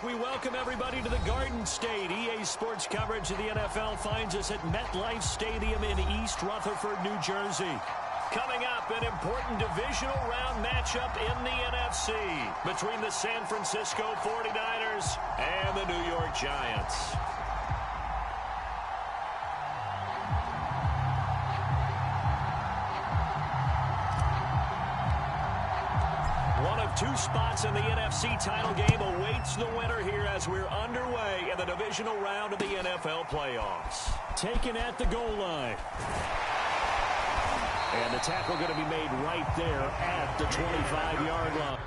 We welcome everybody to the Garden State. EA Sports coverage of the NFL finds us at MetLife Stadium in East Rutherford, New Jersey. Coming up, an important divisional round matchup in the NFC between the San Francisco 49ers and the New York Giants. Two spots in the NFC title game awaits the winner here as we're underway in the divisional round of the NFL playoffs. Taken at the goal line. And the tackle going to be made right there at the 25-yard line.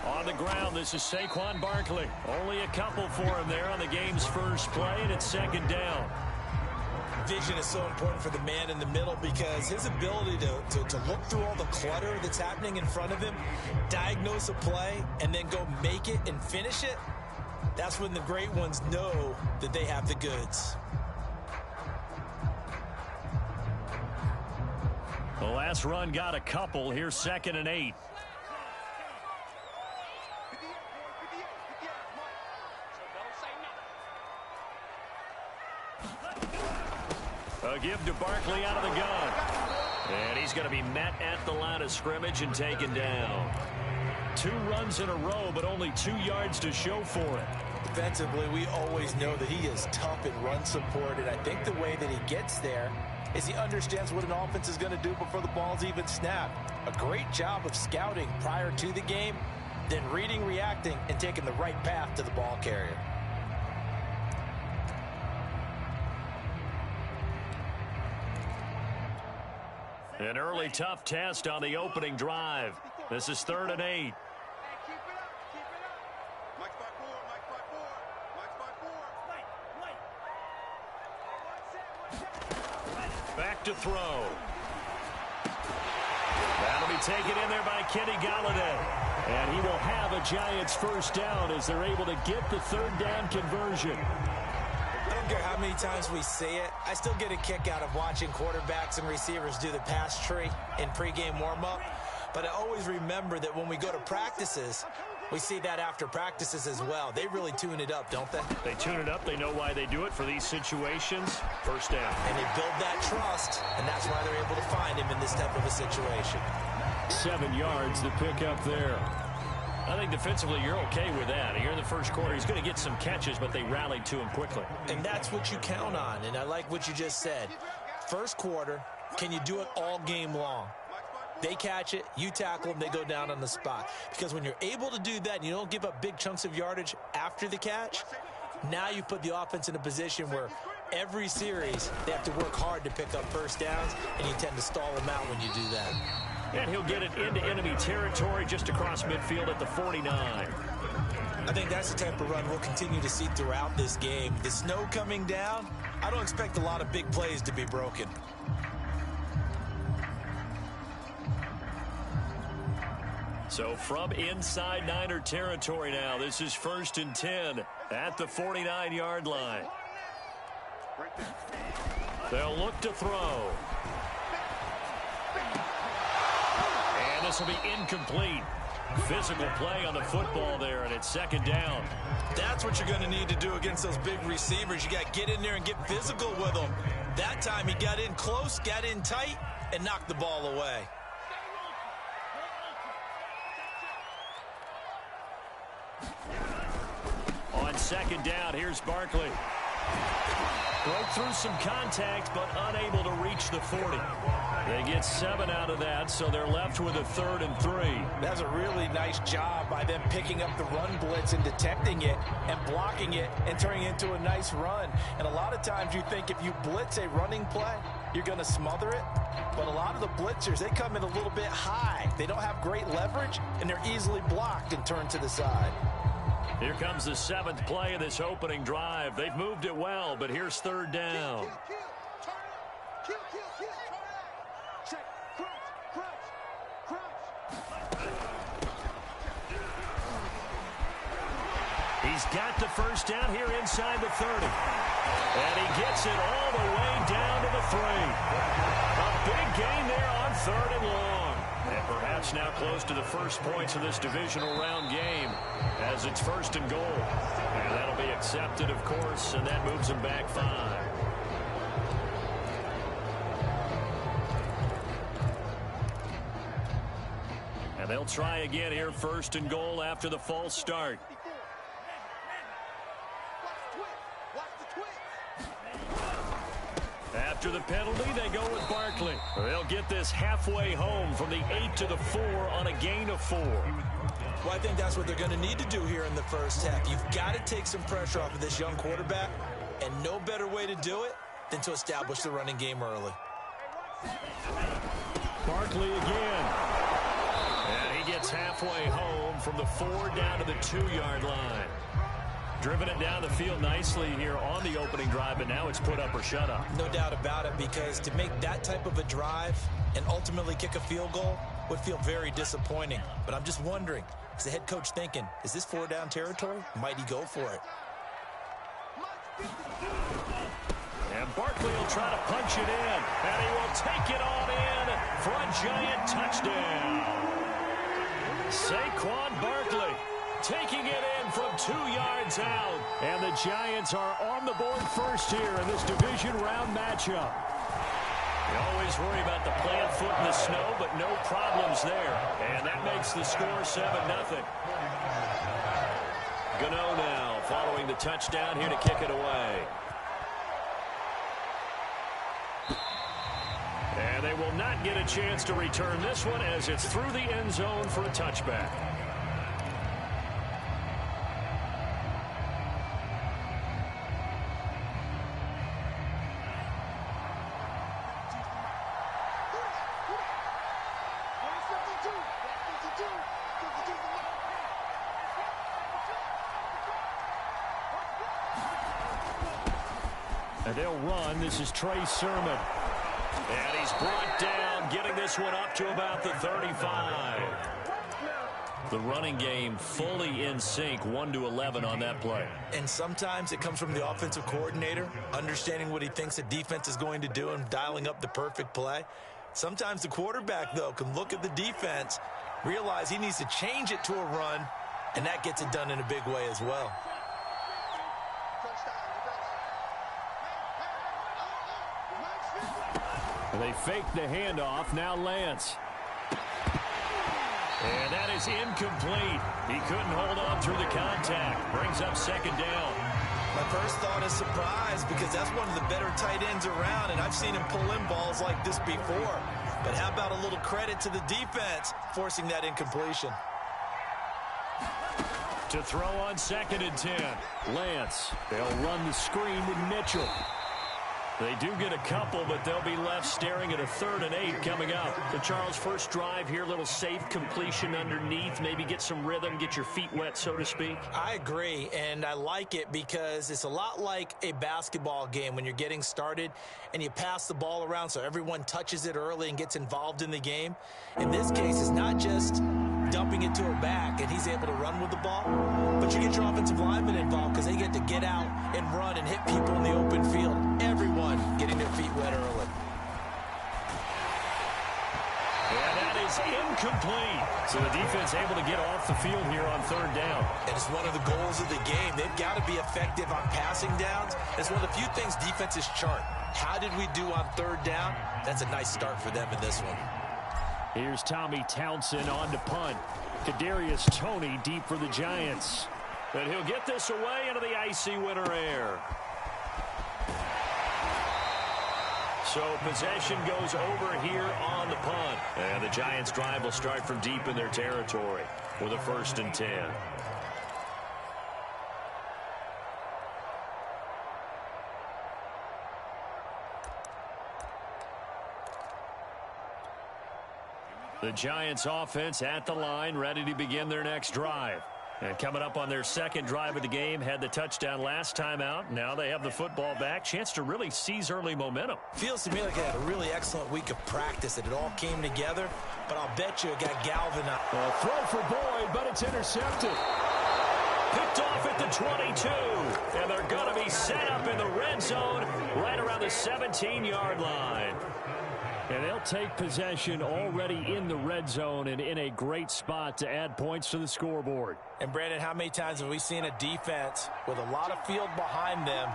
On the ground, this is Saquon Barkley. Only a couple for him there on the game's first play, and it's second down. Vision is so important for the man in the middle because his ability to look through all the clutter that's happening in front of him, diagnose a play, and then go make it and finish it, that's when the great ones know that they have the goods. The last run got a couple. Here's 2nd and 8. A give to Barkley out of the gun. And he's going to be met at the line of scrimmage and taken down. 2 runs in a row, but only 2 yards to show for it. Defensively, we always know that he is tough in run support, and I think the way that he gets there is he understands what an offense is going to do before the ball's even snapped. A great job of scouting prior to the game, then reading, reacting, and taking the right path to the ball carrier. An early tough test on the opening drive. This is 3rd and 8. Back to throw. That'll be taken in there by Kenny Golladay. And he will have a Giants first down as they're able to get the 3rd down conversion. I don't care how many times we say it, I still get a kick out of watching quarterbacks and receivers do the pass tree in pregame warm-up. But I always remember that when we go to practices, we see that after practices as well. They really tune it up, don't they? They tune it up. They know why they do it for these situations. First down. And they build that trust, and that's why they're able to find him in this type of a situation. 7 yards to pick up there. I think defensively you're okay with that. Here in the first quarter, he's going to get some catches, but they rallied to him quickly. And that's what you count on, and I like what you just said. First quarter, can you do it all game long? They catch it, you tackle them, they go down on the spot. Because when you're able to do that and you don't give up big chunks of yardage after the catch, now you put the offense in a position where every series they have to work hard to pick up first downs, and you tend to stall them out when you do that. And he'll get it into enemy territory just across midfield at the 49. I think that's the type of run we'll continue to see throughout this game. The snow coming down, I don't expect a lot of big plays to be broken. So from inside Niner territory now, this is 1st and 10 at the 49-yard line. They'll look to throw. And this will be incomplete. Physical play on the football there, and it's 2nd down. That's what you're going to need to do against those big receivers. You got to get in there and get physical with them. That time he got in close, got in tight, and knocked the ball away. On 2nd down, here's Barkley. Broke through some contact, but unable to reach the 40. They get 7 out of that, so they're left with a 3rd and 3. That's a really nice job by them picking up the run blitz and detecting it and blocking it and turning it into a nice run. And a lot of times you think if you blitz a running play, you're going to smother it. But a lot of the blitzers, they come in a little bit high. They don't have great leverage, and they're easily blocked and turned to the side. Here comes the 7th play of this opening drive. They've moved it well, but here's 3rd down. He's got the 1st down here inside the 30. And he gets it all the way down to the 3. A big gain there on 3rd and long. And perhaps now close to the first points of this divisional round game as it's 1st and goal. And that'll be accepted, of course, and that moves them back 5. And they'll try again here, 1st and goal after the false start. After the penalty, they go with Barkley. They'll get this halfway home from the 8 to the 4 on a gain of 4. Well, I think that's what they're going to need to do here in the first half. You've got to take some pressure off of this young quarterback, and no better way to do it than to establish the running game early. Barkley again. And he gets halfway home from the 4 down to the 2-yard line. Driven it down the field nicely here on the opening drive, but now it's put up or shut up. No doubt about it, because to make that type of a drive and ultimately kick a field goal would feel very disappointing. But I'm just wondering, is the head coach thinking, is this 4-down territory? Might he go for it? And Barkley will try to punch it in, and he will take it on in for a giant touchdown. Saquon Barkley taking it in from 2 yards out. And the Giants are on the board first here in this division round matchup. You always worry about the plant foot in the snow, but no problems there. And that makes the score 7-0. Gano now following the touchdown here to kick it away. And they will not get a chance to return this one as it's through the end zone for a touchback. And they'll run. This is Trey Sermon. And he's brought down, getting this one up to about the 35. The running game fully in sync, 1-11 on that play. And sometimes it comes from the offensive coordinator, understanding what he thinks the defense is going to do and dialing up the perfect play. Sometimes the quarterback, though, can look at the defense, realize he needs to change it to a run, and that gets it done in a big way as well. They fake the handoff. Now Lance. And that is incomplete. He couldn't hold on through the contact. Brings up 2nd down. My first thought is surprise, because that's one of the better tight ends around, and I've seen him pull in balls like this before. But how about a little credit to the defense forcing that incompletion? To throw on 2nd and 10. Lance. They'll run the screen with Mitchell. They do get a couple, but they'll be left staring at a 3rd and 8 coming up. So, Charles, first drive here, little safe completion underneath. Maybe get some rhythm, get your feet wet, so to speak. I agree, and I like it because it's a lot like a basketball game when you're getting started and you pass the ball around so everyone touches it early and gets involved in the game. In this case, it's not just dumping it to a back and he's able to run with the ball, but you get your offensive linemen involved because they get to get out and run and hit people in the open field. Everyone getting their feet wet early. And that is incomplete. So the defense able to get off the field here on 3rd down. And it's one of the goals of the game. They've got to be effective on passing downs. It's one of the few things defenses chart. How did we do on 3rd down? That's a nice start for them in this one. Here's Tommy Townsend on to punt. Kadarius Toney deep for the Giants. But he'll get this away into the icy winter air. So possession goes over here on the punt. And the Giants' drive will start from deep in their territory with a 1st and 10. The Giants offense at the line, ready to begin their next drive. And coming up on their 2nd drive of the game, had the touchdown last time out. Now they have the football back. Chance to really seize early momentum. Feels to me like they had a really excellent week of practice. It all came together, but I'll bet you it got galvanized. A throw for Boyd, but it's intercepted. Picked off at the 22. And they're going to be set up in the red zone right around the 17-yard line. And they'll take possession already in the red zone and in a great spot to add points to the scoreboard. And, Brandon, how many times have we seen a defense with a lot of field behind them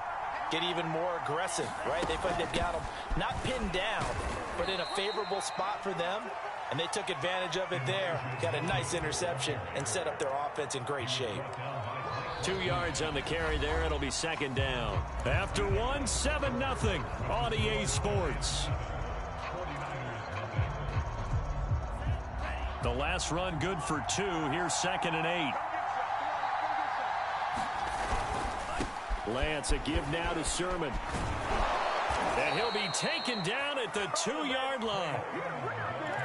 get even more aggressive, right? They've got them not pinned down, but in a favorable spot for them, and they took advantage of it there. Got a nice interception and set up their offense in great shape. 2 yards on the carry there. It'll be 2nd down. After 1, 7-0 on EA Sports. The last run good for 2. Here's 2nd and 8. Lance, a give now to Sermon. And he'll be taken down at the 2-yard line.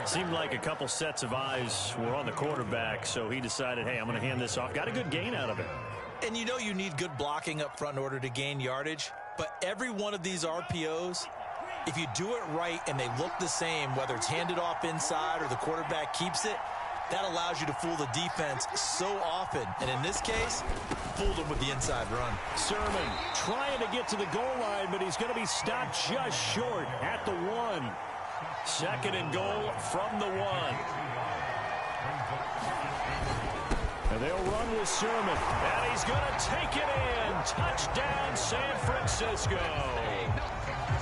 Seemed like a couple sets of eyes were on the quarterback, so he decided, hey, I'm going to hand this off. Got a good gain out of it. And you know you need good blocking up front in order to gain yardage, but every one of these RPOs, if you do it right and they look the same, whether it's handed off inside or the quarterback keeps it, that allows you to fool the defense so often. And in this case, fooled them with the inside run. Sermon trying to get to the goal line, but he's going to be stopped just short at the 1. 2nd and goal from the 1. And they'll run with Sermon. And he's going to take it in. Touchdown, San Francisco.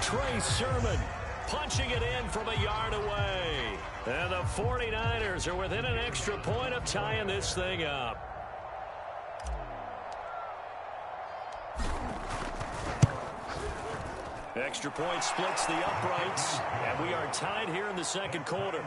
Trey Sermon punching it in from a yard away. And the 49ers are within an extra point of tying this thing up. Extra point splits the uprights, and we are tied here in the 2nd quarter.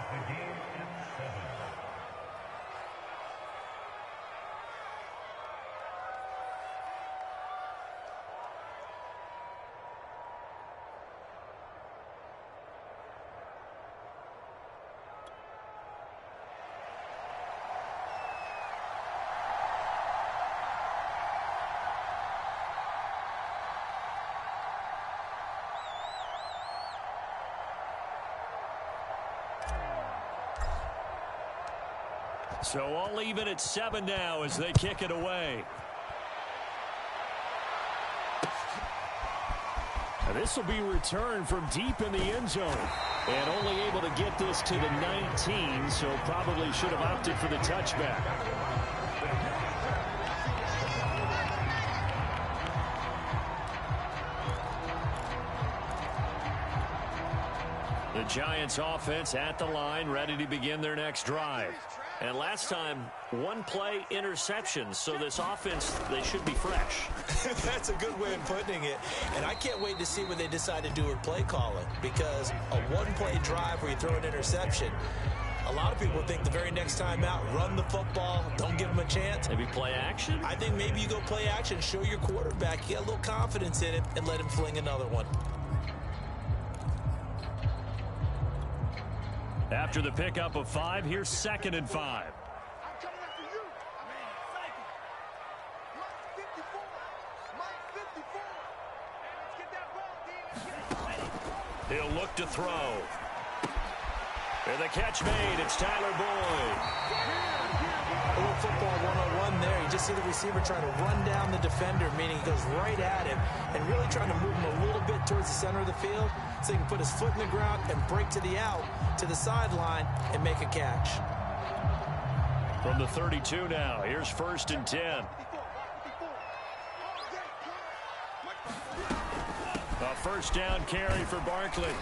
So all even at 7 now as they kick it away. This will be returned from deep in the end zone. And only able to get this to the 19, so probably should have opted for the touchback. The Giants offense at the line, ready to begin their next drive. And last time, 1 play interception. So this offense, they should be fresh. That's a good way of putting it. And I can't wait to see what they decide to do with play calling. Because a 1-play drive where you throw an interception, a lot of people think the very next time out, run the football, don't give them a chance. Maybe play action? I think maybe you go play action, show your quarterback, you get a little confidence in it, and let him fling another one. After the pickup of 5, here's 2nd and 5. He'll look to throw. And the catch made. It's Tyler Boyd. A little football 101 there. You just see the receiver trying to run down the defender, meaning he goes right at him and really trying to move him a little bit towards the center of the field so he can put his foot in the ground and break to the out, to the sideline, and make a catch. From the 32 now, here's 1st and 10. A first down carry for Barkley.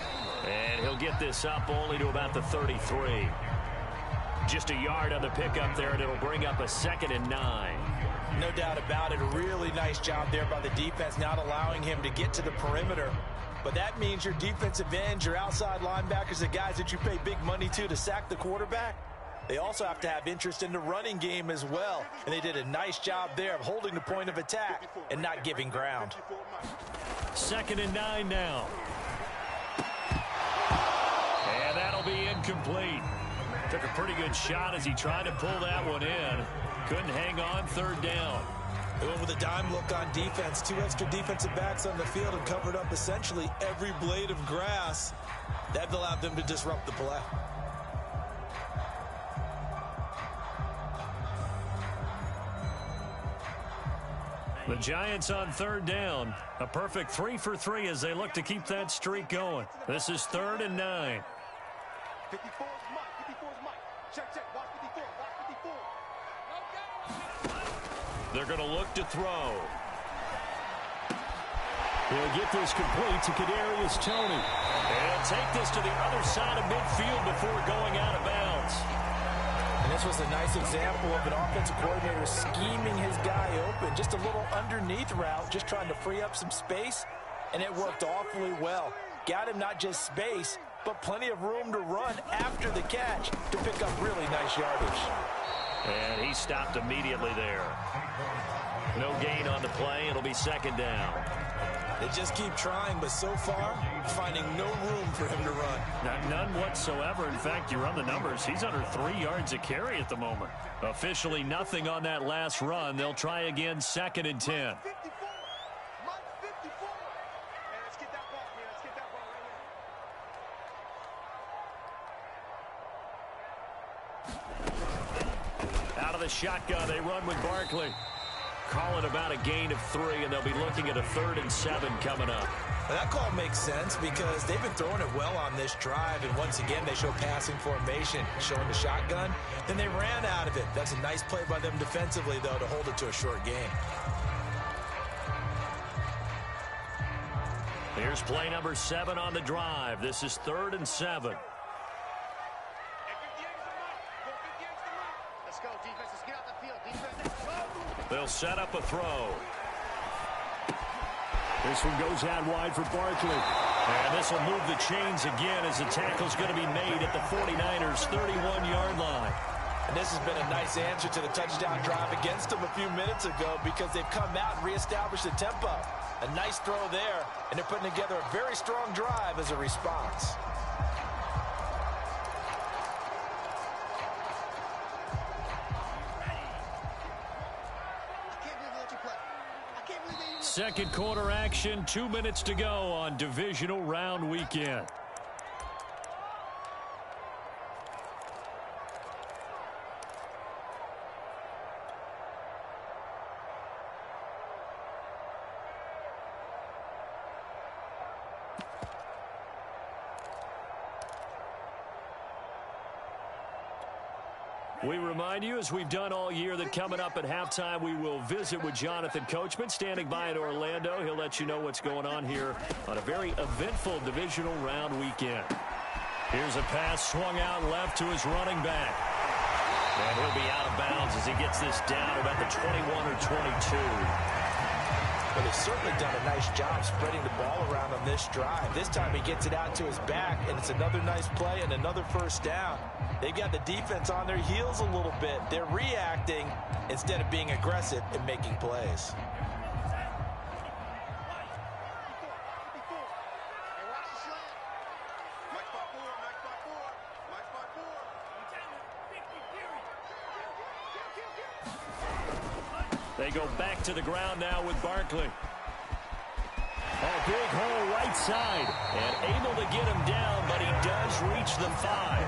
And he'll get this up only to about the 33. Just a yard on the pickup there, and it'll bring up a 2nd and 9. No doubt about it. A really nice job there by the defense, not allowing him to get to the perimeter But that means your defensive ends, your outside linebackers, the guys that you pay big money to sack the quarterback, they also have to have interest in the running game as well. And they did a nice job there of holding the point of attack and not giving ground. 2nd and 9 now. And that'll be incomplete. Took a pretty good shot as he tried to pull that one in. Couldn't hang on, 3rd down. They went with a dime look on defense. 2 extra defensive backs on the field and covered up essentially every blade of grass. That allowed them to disrupt the play. The Giants on 3rd down. A perfect 3 for 3 as they look to keep that streak going. This is 3rd and 9. 54 is Mike. 54 is Mike. Check, check. Watch 54. Watch 54. They're going to look to throw. He'll get this complete to Kadarius Toney. And he'll take this to the other side of midfield before going out of bounds. And this was a nice example of an offensive coordinator scheming his guy open. Just a little underneath route, just trying to free up some space, and it worked awfully well. Got him not just space, but plenty of room to run after the catch to pick up really nice yardage. And he stopped immediately there. No gain on the play. It'll be 2nd down. They just keep trying, but so far, finding no room for him to run. None whatsoever. In fact, you run the numbers. He's under 3 yards a carry at the moment. Officially nothing on that last run. They'll try again, 2nd and 10. 54. Mike 54. Hey, let's get that ball, man. Let's get that ball right here. Out of the shotgun, they run with Barkley. Call it about a gain of 3, and they'll be looking at a 3rd and 7 coming up. Well, that call makes sense because they've been throwing it well on this drive, and once again, they show passing formation, showing the shotgun. Then they ran out of it. That's a nice play by them defensively, though, to hold it to a short game. Here's play number 7 on the drive. This is 3rd and 7. Let's go, defense. Let's get out the field. Defense, let's go. They'll set up a throw. This one goes out wide for Barkley. And this will move the chains again as the tackle's going to be made at the 49ers' 31-yard line. And this has been a nice answer to the touchdown drive against them a few minutes ago because they've come out and reestablished the tempo. A nice throw there, and they're putting together a very strong drive as a response. Second quarter action, 2 minutes to go on divisional round weekend. We remind you, as we've done all year, that coming up at halftime, we will visit with Jonathan Coachman, standing by in Orlando. He'll let you know what's going on here on a very eventful divisional round weekend. Here's a pass swung out left to his running back. And he'll be out of bounds as he gets this down about the 21 or 22. But they've certainly done a nice job spreading the ball around on this drive. This time he gets it out to his back, and it's another nice play and another first down. They've got the defense on their heels a little bit. They're reacting instead of being aggressive and making plays. They go back to the ground now with Barkley. A big hole right side. And able to get him down, but he does reach the 5.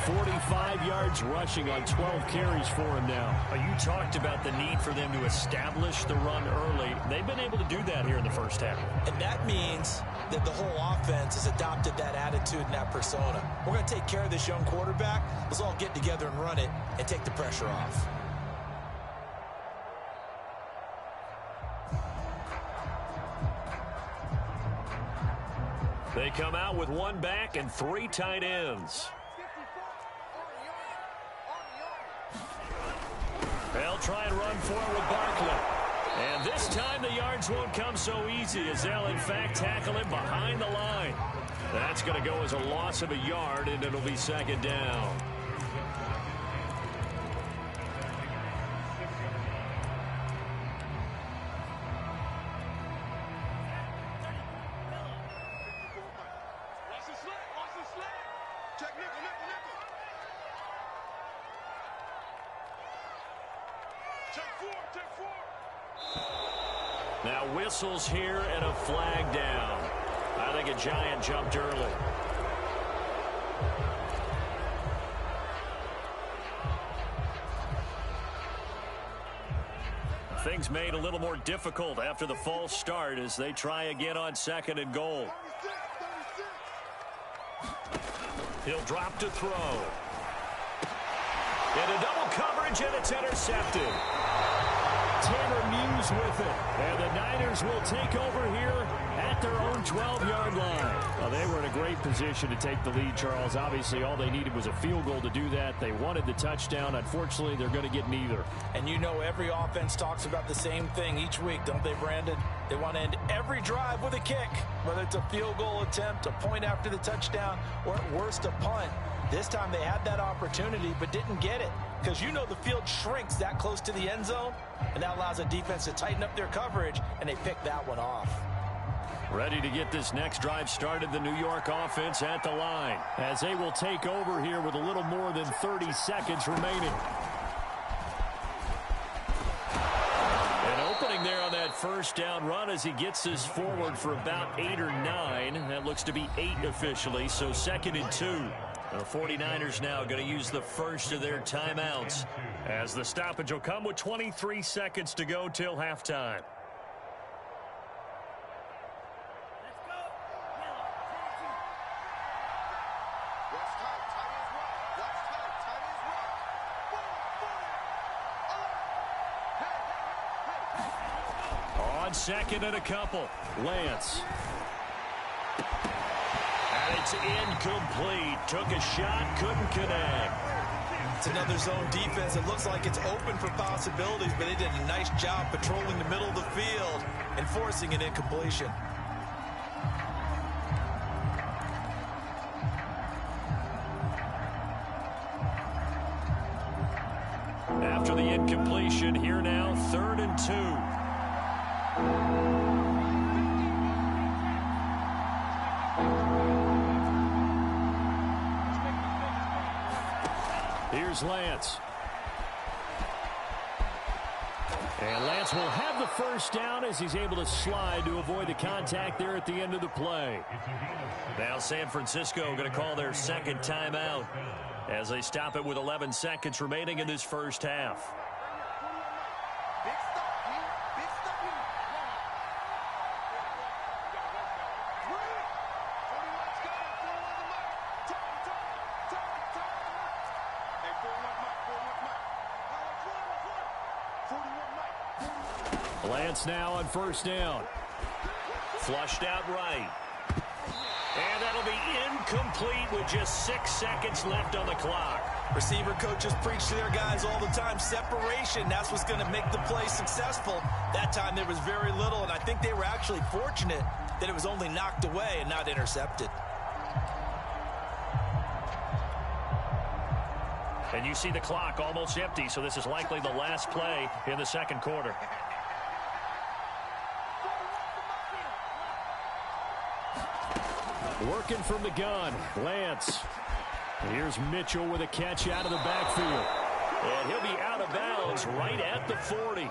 45 yards rushing on 12 carries for him now. You talked about the need for them to establish the run early. They've been able to do that here in the first half. And that means that the whole offense has adopted that attitude and that persona. We're going to take care of this young quarterback. Let's all get together and run it and take the pressure off. They come out with one back and 3 tight ends. They'll try and run for it with Barkley. And this time the yards won't come so easy as they'll, in fact, tackle him behind the line. That's going to go as a loss of a yard, and it'll be second down. Now whistles here and a flag down. I think a Giant jumped early. Things made a little more difficult after the false start as they try again on 2nd and goal. He'll drop to throw. Into double coverage, and it's intercepted. Tanner Muse with it. And the Niners will take over here at their own 12-yard line. Well, they were in a great position to take the lead, Charles. Obviously, all they needed was a field goal to do that. They wanted the touchdown. Unfortunately, they're going to get neither. And you know every offense talks about the same thing each week, don't they, Brandon? They want to end every drive with a kick, whether it's a field goal attempt, a point after the touchdown, or at worst, a punt. This time they had that opportunity but didn't get it because you know the field shrinks that close to the end zone, and that allows the defense to tighten up their coverage, and they picked that one off. Ready to get this next drive started, the New York offense at the line as they will take over here with a little more than 30 seconds remaining. An opening there on that first down run as he gets this forward for about 8 or 9. That looks to be 8 officially, so 2nd and 2. The 49ers now going to use the first of their timeouts as the stoppage will come with 23 seconds to go till halftime. On 2nd and a couple, Lance. And it's incomplete. Took a shot, couldn't connect. It's another zone defense. It looks like it's open for possibilities, but they did a nice job patrolling the middle of the field and forcing an incompletion. After the incompletion, here now, 3rd and 2. Here's Lance. And Lance will have the first down as he's able to slide to avoid the contact there at the end of the play. Now San Francisco going to call their 2nd timeout as they stop it with 11 seconds remaining in this first half. Lance now on first down. Flushed out right. And that'll be incomplete with just 6 seconds left on the clock. Receiver coaches preach to their guys all the time. Separation, that's what's going to make the play successful. That time there was very little, and I think they were actually fortunate that it was only knocked away and not intercepted. And you see the clock almost empty, so this is likely the last play in the 2nd quarter. Working from the gun, Lance. Here's Mitchell with a catch out of the backfield. And he'll be out of bounds right at the 40.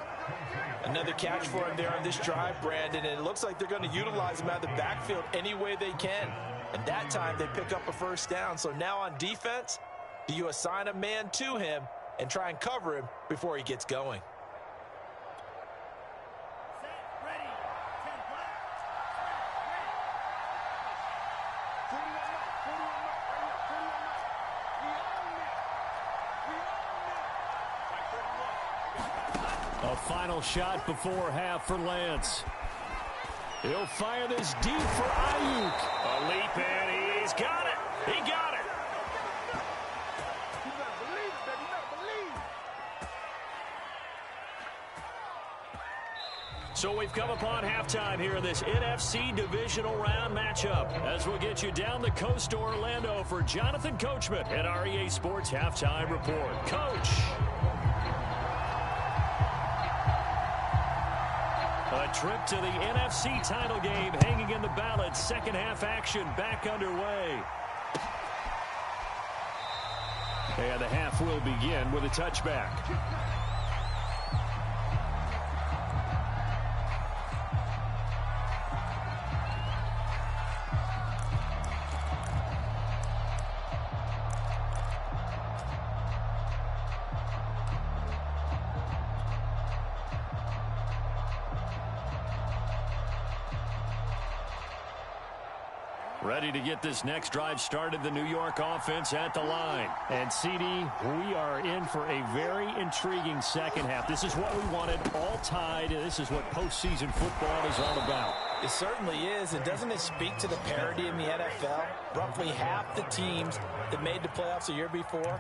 Another catch for him there on this drive, Brandon, and it looks like they're going to utilize him out of the backfield any way they can. And that time they pick up a first down. So now on defense, do you assign a man to him and try and cover him before he gets going? A final shot before half for Lance. He'll fire this deep for Ayuk. A leap, and he's got it. He got it. You better believe it, baby. You better believe. So we've come upon halftime here in this NFC divisional round matchup. As we'll get you down the coast to Orlando for Jonathan Coachman at our EA Sports Halftime Report. Coach. A trip to the NFC title game hanging in the balance. Second half action back underway. And the half will begin with a touchback. Ready to get this next drive started, the New York offense at the line. And, CD, we are in for a very intriguing second half. This is what we wanted, all tied. This is what postseason football is all about. It certainly is. And doesn't it speak to the parity in the NFL? Roughly half the teams that made the playoffs the year before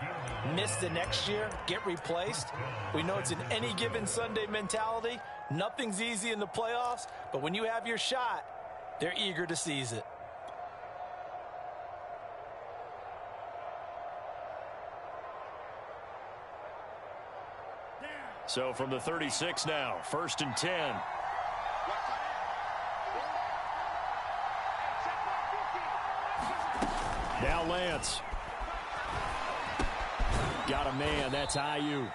miss the next year, get replaced. We know it's an any given Sunday mentality. Nothing's easy in the playoffs, but when you have your shot, they're eager to seize it. So from the 36 now, 1st and 10. Now Lance. Got a man, that's Ayuk.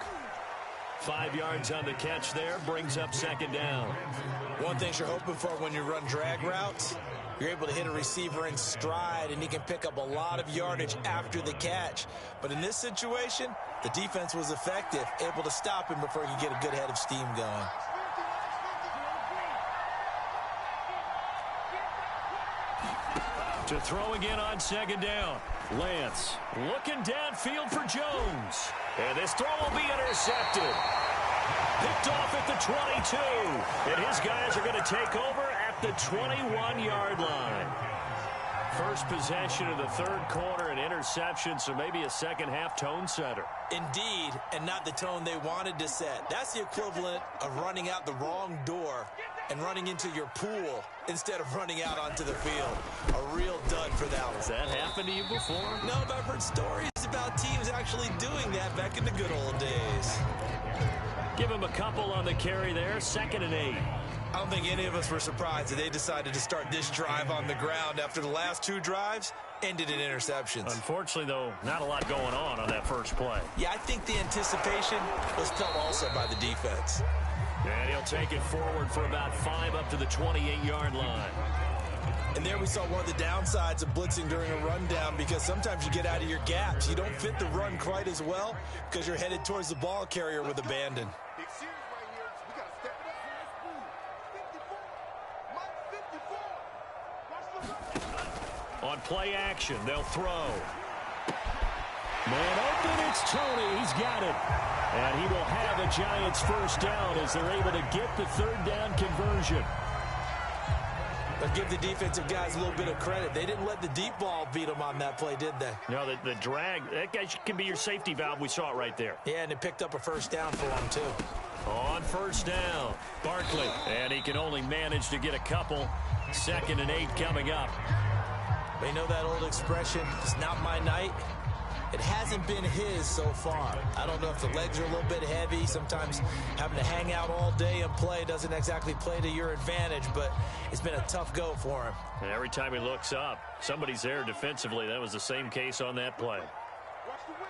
5 yards on the catch there, brings up second down. One thing you're hoping for when you run drag routes, you're able to hit a receiver in stride, and he can pick up a lot of yardage after the catch. But in this situation, the defense was effective, able to stop him before he could get a good head of steam going. To throw again on second down. Lance looking downfield for Jones. And this throw will be intercepted. Picked off at the 22. And his guys are going to take over at the 21-yard line. First possession of the third quarter, an interception, so maybe a second half tone setter. Indeed, and not the tone they wanted to set. That's the equivalent of running out the wrong door and running into your pool instead of running out onto the field. A real dud for that one. Has that happened to you before? No, but I've heard stories about teams actually doing that back in the good old days. Give him a couple on the carry there, 2nd and 8. I don't think any of us were surprised that they decided to start this drive on the ground after the last 2 drives ended in interceptions. Unfortunately, though, not a lot going on that first play. Yeah, I think the anticipation was felt also by the defense. And he'll take it forward for about 5 up to the 28-yard line. And there we saw one of the downsides of blitzing during a rundown, because sometimes you get out of your gaps. You don't fit the run quite as well because you're headed towards the ball carrier with abandon. On play action, they'll throw. Man open, it's Tony. He's got it. And he will have a Giants first down as they're able to get the third down conversion. But give the defensive guys a little bit of credit. They didn't let the deep ball beat them on that play, did they? No, the drag, that guy can be your safety valve. We saw it right there. Yeah, and it picked up a first down for them, too. On first down, Barkley. And he can only manage to get a couple. 2nd and 8 coming up. They know that old expression, it's not my night. It hasn't been his so far. I don't know if the legs are a little bit heavy. Sometimes having to hang out all day and play doesn't exactly play to your advantage, but it's been a tough go for him. And every time he looks up, somebody's there defensively. That was the same case on that play. Watch the whip.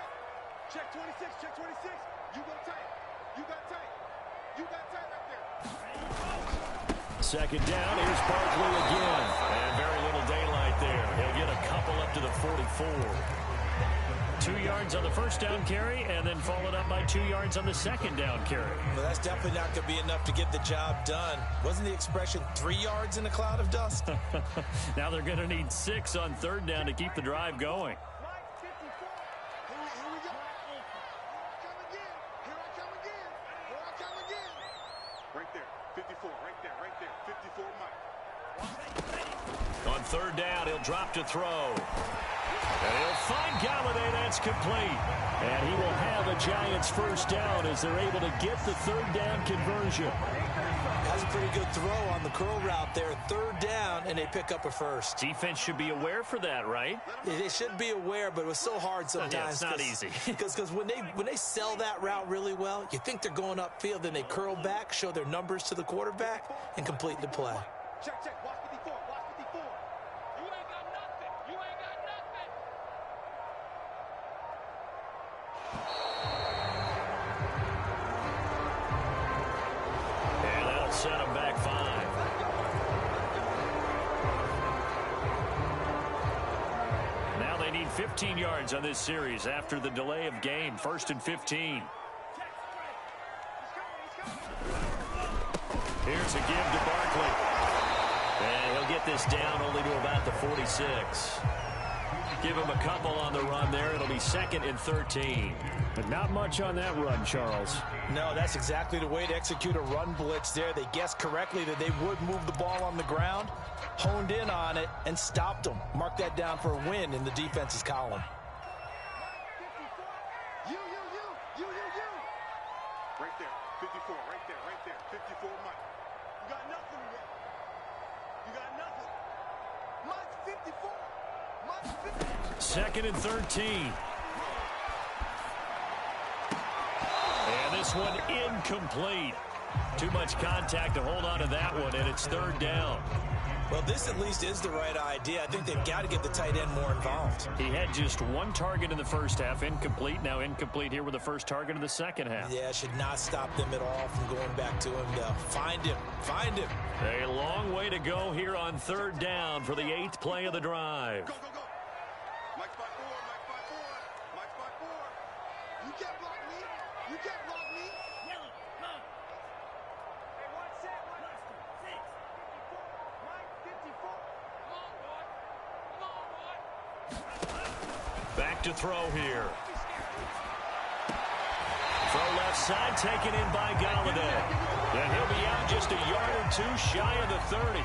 Check 26, check 26. You go tight. You got tight. You got tight right there. Second down, here's Barkley again. And very little daylight there. He'll get a couple up to the 44. 2 yards on the first down carry, and then followed up by 2 yards on the second down carry. Well, that's definitely not going to be enough to get the job done. Wasn't the expression 3 yards in a cloud of dust? Now they're going to need 6 on third down to keep the drive going. Right there, 54, right there, 54, Mike. On third down, he'll drop to throw. And he'll find Galladay. That's complete. And he will have a Giants first down as they're able to get the third down conversion. I That's a pretty good throw on the curl route there. Third down, and they pick up a first. Defense should be aware for that, right? They should be aware, but it was so hard sometimes. Yeah, it's not easy. Because when they sell that route really well, you think they're going upfield, then they curl back, show their numbers to the quarterback, and complete the play. Check, check. Watch 54. Watch 54. You ain't got nothing. You ain't got nothing. And that'll set them back 5. Now they need 15 yards on this series after the delay of game. 1st and 15. Here's a give to Barkley. And he'll get this down only to about the 46. Give him a couple on the run there. It'll be 2nd and 13. But not much on that run, Charles. No, that's exactly the way to execute a run blitz there. They guessed correctly that they would move the ball on the ground, honed in on it, and stopped them. Mark that down for a win in the defense's column. You. Right there. 54. Right there. 54, Mike. You got nothing there. You got nothing. Mike's 54. Mike's 54. 2nd and 13. And this one incomplete. Too much contact to hold on to that one, and it's 3rd down. Well, this at least is the right idea. I think they've got to get the tight end more involved. He had just 1 target in the first half, incomplete. Now incomplete here with the first target in the second half. Yeah, should not stop them at all from going back to him. Find him. A long way to go here on 3rd down for the 8th play of the drive. Go. Mike's by 4. Mike's by 4. You can't block me. You can't block me. Hey, one set. 6. 54. Mike, 54. Come on, boy. Back to throw here. Throw left side, taken in by Galladay. And he'll be out just a yard or 2 shy of the 30.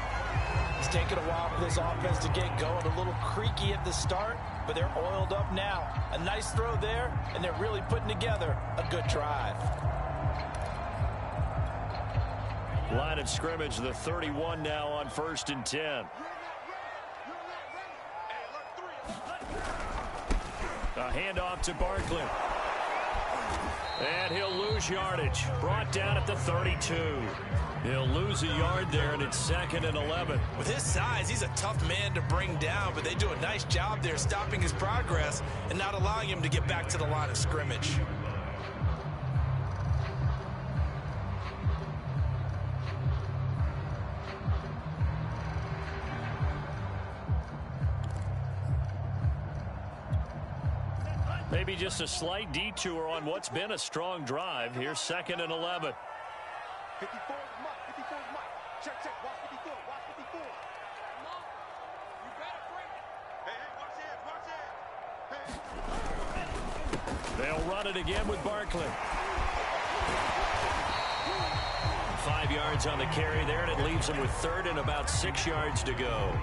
It's taken a while for this offense to get going. A little creaky at the start, but they're oiled up now. A nice throw there, and they're really putting together a good drive. Line of scrimmage, the 31 now on 1st and 10. A handoff to Barkley. And he'll lose yardage. Brought down at the 32. He'll lose a yard there, and it's 2nd and 11. With his size, he's a tough man to bring down, but they do a nice job there stopping his progress and not allowing him to get back to the line of scrimmage. Maybe just a slight detour on what's been a strong drive. Here's 2nd and 11. 54 is Mike. 54 is Mike. Check. Watch 54. Watch 54. Come on. You better bring it. Hey, watch it. They'll run it again with Barkley. 5 yards on the carry there, and it leaves them with 3rd and about 6 yards to go.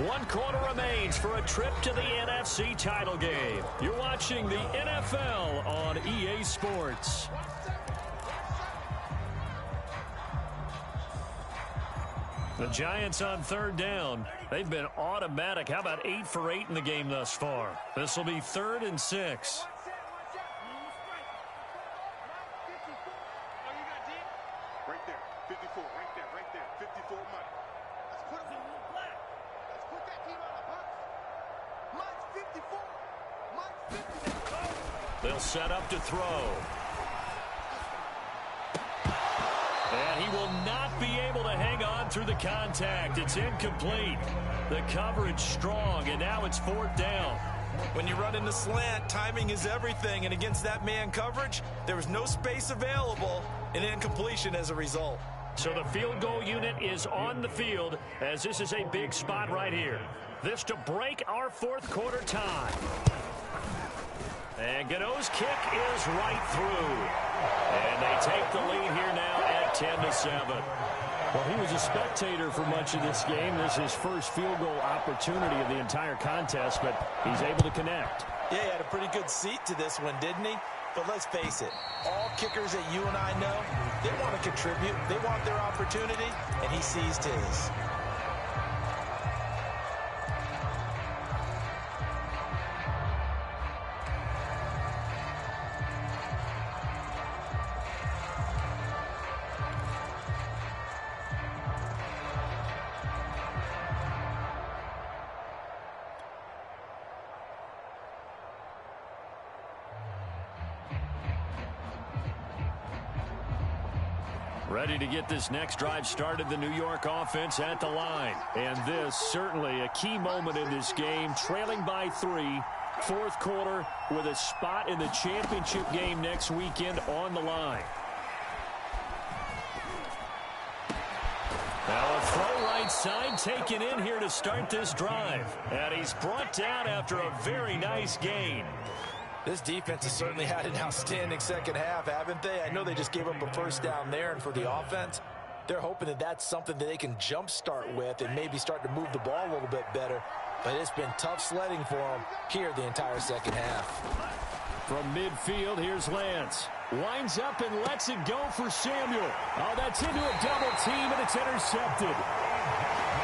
One quarter remains for a trip to the NFC title game. You're watching the NFL on EA Sports. The Giants on 3rd down. They've been automatic. How about 8 for 8 in the game thus far? This will be 3rd and 6. Right there. 54. Right there. 54 Mike. Let's put him in the black. Let's put that team on the box. Mike's 54. Mike's 54. They'll set up to throw. And he will not be able to hang on through the contact. It's incomplete. The coverage strong, and now it's 4th down. When you run in the slant, timing is everything, and against that man coverage, there was no space available, and incompletion as a result. So the field goal unit is on the field, as this is a big spot right here. This to break our 4th quarter tie. And Gano's kick is right through. And they take the lead here now at 10-7. Well, he was a spectator for much of this game. This is his first field goal opportunity of the entire contest, but he's able to connect. Yeah, he had a pretty good seat to this one, didn't he? But let's face it, all kickers that you and I know, they want to contribute. They want their opportunity, and he seized his. Ready to get this next drive started, the New York offense at the line. And this certainly a key moment in this game, trailing by 3, fourth quarter, with a spot in the championship game next weekend on the line. Now a throw right side taken in here to start this drive. And he's brought down after a very nice gain. This defense has certainly had an outstanding second half, haven't they? I know they just gave up a first down there, and for the offense, they're hoping that that's something that they can jumpstart with and maybe start to move the ball a little bit better. But it's been tough sledding for them here the entire second half. From midfield, here's Lance. Winds up and lets it go for Samuel. Oh, that's into a double team, and it's intercepted.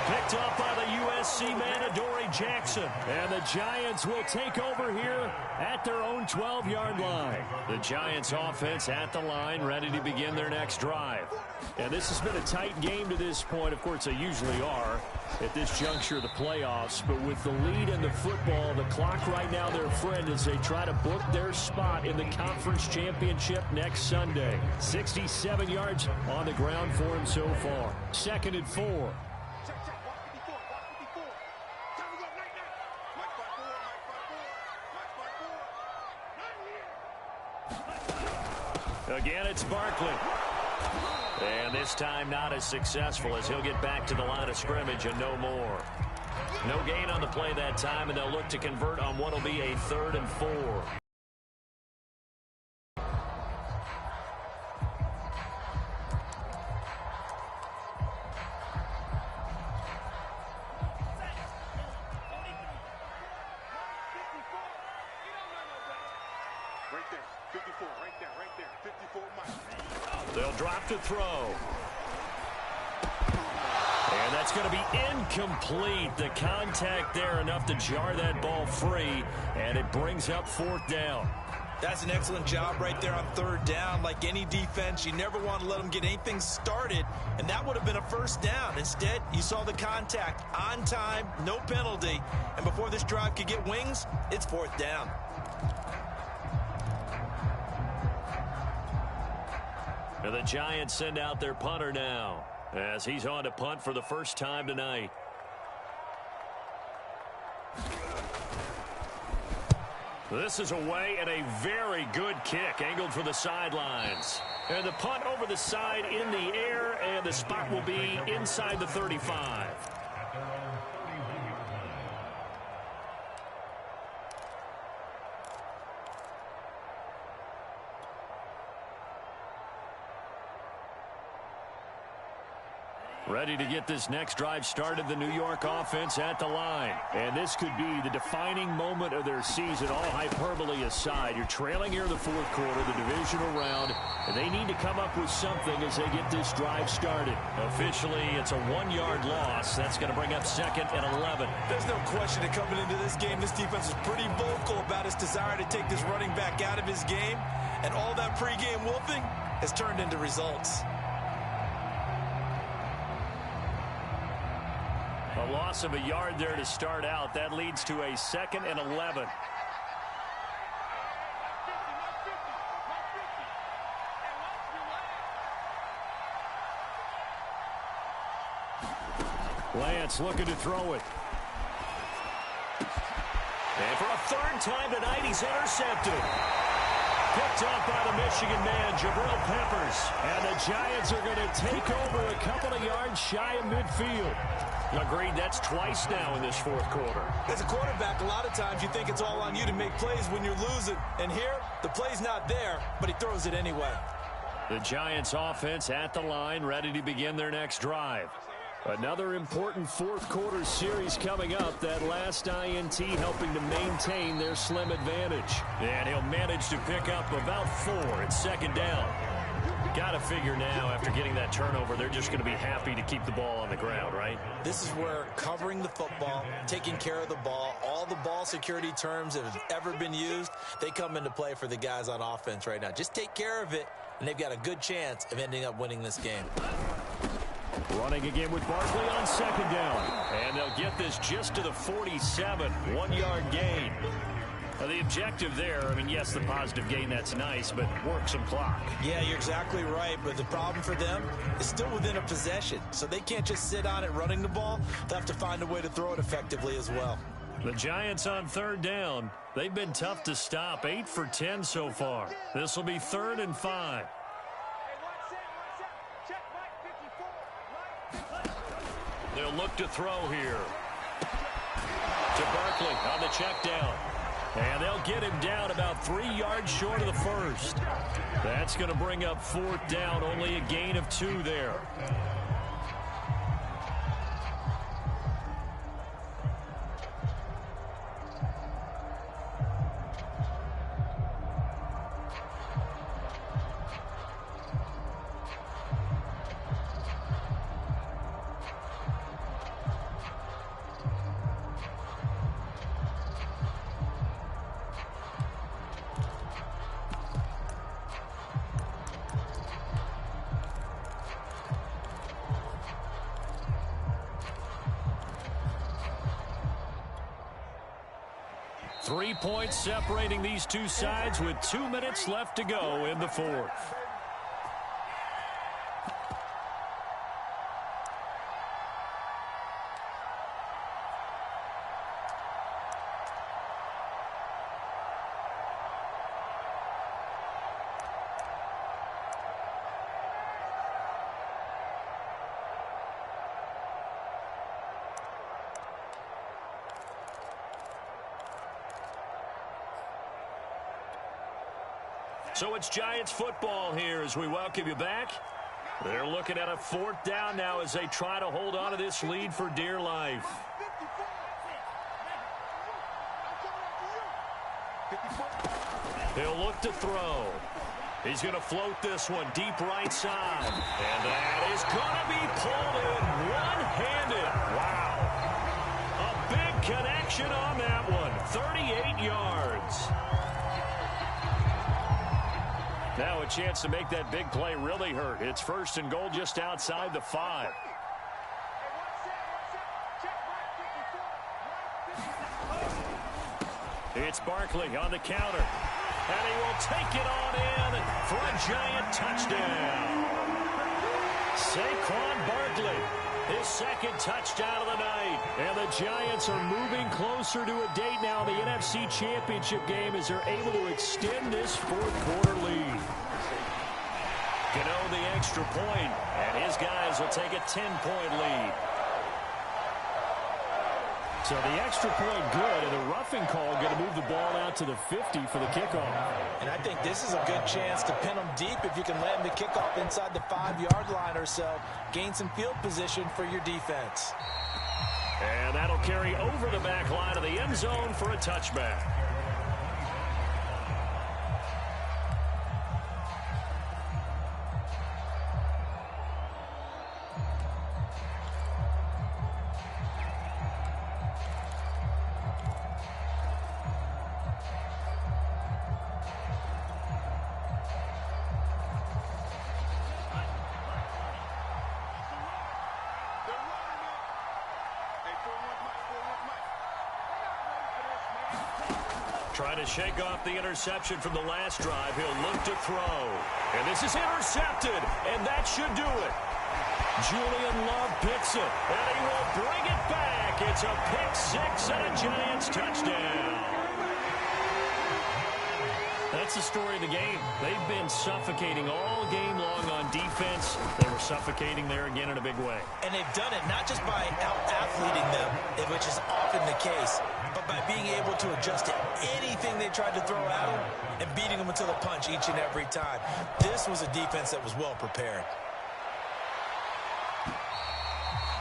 Picked off by the USC man, Adoree Jackson. And the Giants will take over here at their own 12-yard line. The Giants offense at the line, ready to begin their next drive. And this has been a tight game to this point. Of course, they usually are at this juncture of the playoffs. But with the lead in the football, the clock right now their friend as they try to book their spot in the conference championship next Sunday. 67 yards on the ground for him so far. 2nd and 4. Again, it's Barkley. And this time not as successful as he'll get back to the line of scrimmage and no more. No gain on the play that time, and they'll look to convert on what will be a 3rd and 4. They'll drop to throw. And that's going to be incomplete. The contact there enough to jar that ball free, and it brings up 4th down. That's an excellent job right there on 3rd down. Like any defense, you never want to let them get anything started, and that would have been a 1st down. Instead, you saw the contact on time, no penalty, and before this drive could get wings, it's 4th down. And the Giants send out their punter now as he's on to punt for the first time tonight. This is away and a very good kick angled for the sidelines. And the punt over the side in the air, and the spot will be inside the 35. Ready to get this next drive started, the New York offense at the line. And this could be the defining moment of their season, all hyperbole aside. You're trailing here in the 4th quarter, the divisional round, and they need to come up with something as they get this drive started. Officially, it's a 1-yard loss. That's going to bring up 2nd and 11. There's no question that coming into this game, this defense is pretty vocal about its desire to take this running back out of his game, and all that pregame wolfing has turned into results. A loss of a yard there to start out. That leads to a 2nd and 11. Lance looking to throw it. And for a 3rd time tonight, he's intercepted. Picked up by the Michigan man, Jabril Peppers. And the Giants are going to take over a couple of yards shy of midfield. Agreed, that's twice now in this fourth quarter. As a quarterback, a lot of times you think it's all on you to make plays when you're losing. And here, the play's not there, but he throws it anyway. The Giants offense at the line, ready to begin their next drive. Another important fourth quarter series coming up. That last INT helping to maintain their slim advantage. And he'll manage to pick up about 4 at second down. Got to figure now, after getting that turnover, they're just going to be happy to keep the ball on the ground, right? This is where covering the football, taking care of the ball, all the ball security terms that have ever been used, they come into play for the guys on offense right now. Just take care of it, and they've got a good chance of ending up winning this game. Running again with Barkley on second down. And they'll get this just to the 47. 1-yard gain. Now the objective there, I mean, yes, the positive gain, that's nice, but work some clock. Yeah, you're exactly right, but the problem for them is still within a possession. So they can't just sit on it running the ball. They'll have to find a way to throw it effectively as well. The Giants on third down. They've been tough to stop. 8 for 10 so far. This will be 3rd and 5. They'll look to throw here. To Barkley on the check down. And they'll get him down about 3 yards short of the first. That's going to bring up 4th down. Only a gain of 2 there. Three points separating these two sides with 2 minutes left to go in the fourth. So it's Giants football here as we welcome you back. They're looking at a 4th down now as they try to hold on to this lead for dear life. He'll look to throw. He's going to float this one deep right side. And that is going to be pulled in one-handed. Wow. A big connection on that one. 38 yards. Now a chance to make that big play really hurt. It's 1st and goal just outside the 5. It's Barkley on the counter. And he will take it on in for a Giant touchdown. Saquon Barkley, his 2nd touchdown of the night. And the Giants are moving closer to a date now in the NFC Championship game as they're able to extend this 4th quarter lead. Gano the extra point, and his guys will take a 10-point lead. So the extra point good, and the roughing call going to move the ball out to the 50 for the kickoff. And I think this is a good chance to pin them deep if you can land the kickoff inside the 5-yard line or so. Gain some field position for your defense. And that'll carry over the back line of the end zone for a touchback. Trying to shake off the interception from the last drive. He'll look to throw. And this is intercepted, and that should do it. Julian Love picks it, and he will bring it back. It's a pick 6 and a Giants touchdown. That's the story of the game. They've been suffocating all game long on defense. They were suffocating there again in a big way. And they've done it not just by out-athleting them, which is often the case, but by being able to adjust to anything they tried to throw at them and beating them until the punch each and every time. This was a defense that was well prepared.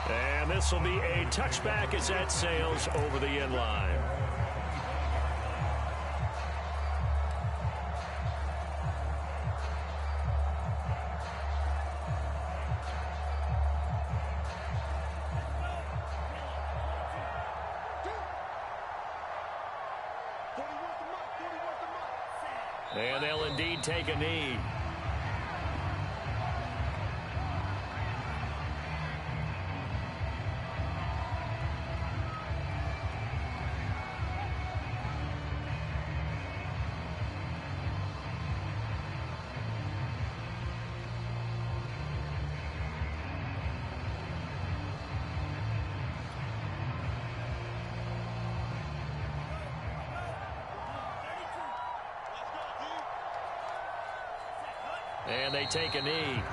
And this will be a touchback as that sails over the end line. And they'll indeed take a knee. And they take a knee.